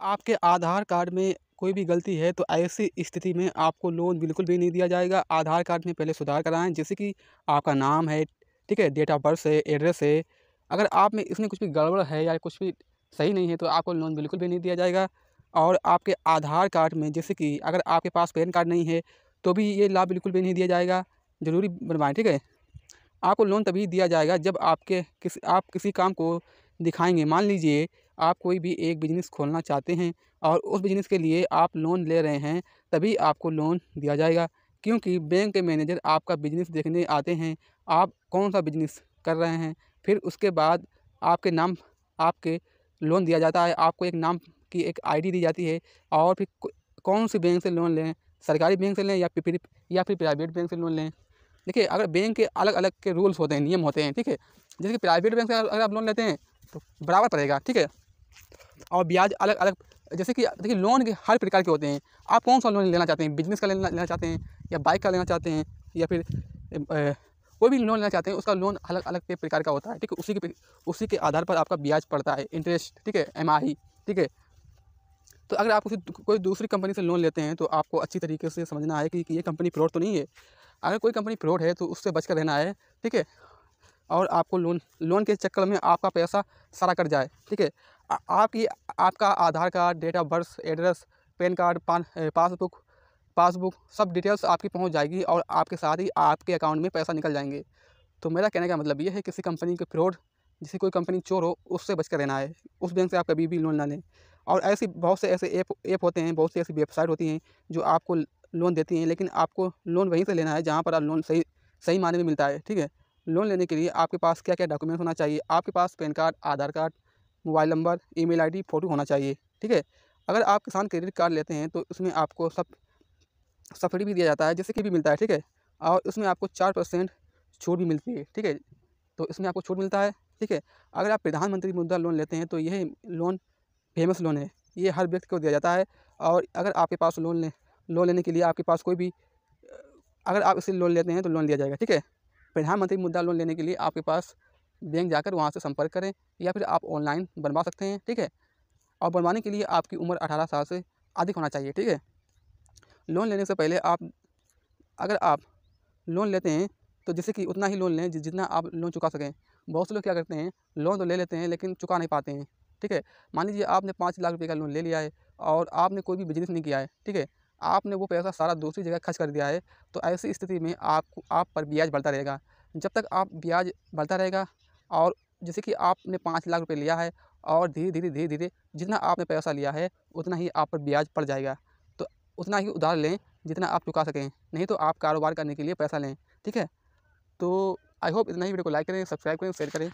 आपके आधार कार्ड में कोई भी गलती है तो ऐसी स्थिति में आपको लोन बिल्कुल भी नहीं दिया जाएगा। आधार कार्ड में पहले सुधार कराएँ, जैसे कि आपका नाम है, ठीक है? डेट ऑफ़ बर्थ है, एड्रेस है। अगर आप में इसमें कुछ भी गड़बड़ है या कुछ भी सही नहीं है तो आपको लोन बिल्कुल भी नहीं दिया जाएगा। और आपके आधार कार्ड में जैसे कि अगर आपके पास पैन कार्ड नहीं है तो भी ये लाभ बिल्कुल भी नहीं दिया जाएगा। ज़रूरी बनवाएँ, ठीक है? आपको लोन तभी दिया जाएगा जब आप किसी काम को दिखाएँगे। मान लीजिए आप कोई भी एक बिज़नेस खोलना चाहते हैं और उस बिज़नेस के लिए आप लोन ले रहे हैं, तभी आपको लोन दिया जाएगा। क्योंकि बैंक के मैनेजर आपका बिज़नेस देखने आते हैं, आप कौन-सा बिज़नेस कर रहे हैं। फिर उसके बाद आपके नाम आपके लोन दिया जाता है। आपको एक नाम की एक आईडी दी जाती है और फिर कौन सी बैंक से लोन लें, सरकारी बैंक से लें या फिर प्राइवेट बैंक से लोन लें। देखिए, अगर बैंक के अलग-अलग के रूल्स होते हैं, नियम होते हैं, ठीक है? जैसे कि प्राइवेट बैंक से अगर आप लोन लेते हैं, तो बराबर पड़ेगा, ठीक है? और ब्याज अलग-अलग, जैसे कि देखिए लोन के हर प्रकार के होते हैं। आप कौन-सा लोन लेना चाहते हैं? बिज़नेस का लेना लेना चाहते हैं या बाइक का लेना चाहते हैं या फिर कोई भी लोन लेना चाहते हैं, उसका लोन अलग-अलग के प्रकार का होता है, ठीक है? उसी के आधार पर आपका ब्याज पड़ता है, इंटरेस्ट, ठीक है? एमआई, ठीक है? तो अगर आप कोई दूसरी कंपनी से लोन लेते हैं, तो आपको अच्छी तरीके से समझना है कि ये कंपनी फ्रॉड तो नहीं है। अगर कोई कंपनी फ्रॉड है, तो उससे बच कर रहना है, ठीक है? और आपको लोन लोन के चक्कर में आपका पैसा सारा कट जाए, ठीक है? आपका Aadhaar card, date of birth, address, PAN card, passbook सब डिटेल्स आपकी पहुँच जाएगी और आपके साथ ही आपके अकाउंट में पैसा निकल जाएँगे। तो मेरा कहने का मतलब ये है, किसी कंपनी के फ्रॉड, जैसे कोई कंपनी चोर हो, उससे बच कर रहना है। उस बैंक से आप कभी भी लोन ना लें। और बहुत से ऐसे ऐप होते हैं, बहुत सी ऐसी वेबसाइट होती हैं जो आपको लोन देती हैं, लेकिन आपको लोन वहीं से लेना है जहाँ पर आप लोन सही सही मायने में मिलता है, ठीक है? लोन लेने के लिए आपके पास क्या-क्या डॉक्यूमेंट्स होना चाहिए? आपके पास PAN card, Aadhaar card, mobile number, email ID, photo होना चाहिए, ठीक है? अगर आप किसान क्रेडिट कार्ड लेते हैं तो उसमें आपको सब्सिडी भी दिया जाता है, जैसे कि भी मिलता है, ठीक है? और उसमें आपको 4% छूट भी मिलती है, ठीक है? तो इसमें आपको छूट मिलता है, ठीक है? अगर आप प्रधानमंत्री मुद्रा लोन लेते हैं तो यह लोन फ़ेमस लोन है। ये हर व्यक्ति को दिया जाता है। और अगर आपके पास लोन लेने के लिए आपके पास कोई भी अगर आप इससे लोन लेते हैं तो लोन दिया जाएगा, ठीक है? प्रधानमंत्री मुद्रा लोन लेने के लिए आपके पास बैंक जाकर वहाँ से संपर्क करें या फिर आप ऑनलाइन बनवा सकते हैं, ठीक है? और बनवाने के लिए आपकी उम्र 18 साल से अधिक होना चाहिए, ठीक है? लोन लेने से पहले अगर आप लोन लेते हैं तो जैसे कि उतना ही लोन लें जितना आप लोन चुका सकें। बहुत से लोग क्या करते हैं, लोन तो ले लेते हैं लेकिन चुका नहीं पाते हैं, ठीक है? मान लीजिए आपने 5 लाख रुपए का लोन ले लिया है और आपने कोई भी बिज़नेस नहीं किया है, ठीक है? आपने वो पैसा सारा दूसरी जगह खर्च कर दिया है, तो ऐसी स्थिति में आप पर ब्याज बढ़ता रहेगा। जब तक आप ब्याज बढ़ता रहेगा और जैसे कि आपने 5 लाख रुपए लिया है और धीरे-धीरे जितना आपने पैसा लिया है, उतना ही आप पर ब्याज पड़ जाएगा। तो उतना ही उधार लें जितना आप चुका सकें, नहीं तो आप कारोबार करने के लिए पैसा लें, ठीक है? तो आई होप इतना ही। वीडियो को लाइक करें, सब्सक्राइब करें, शेयर करें।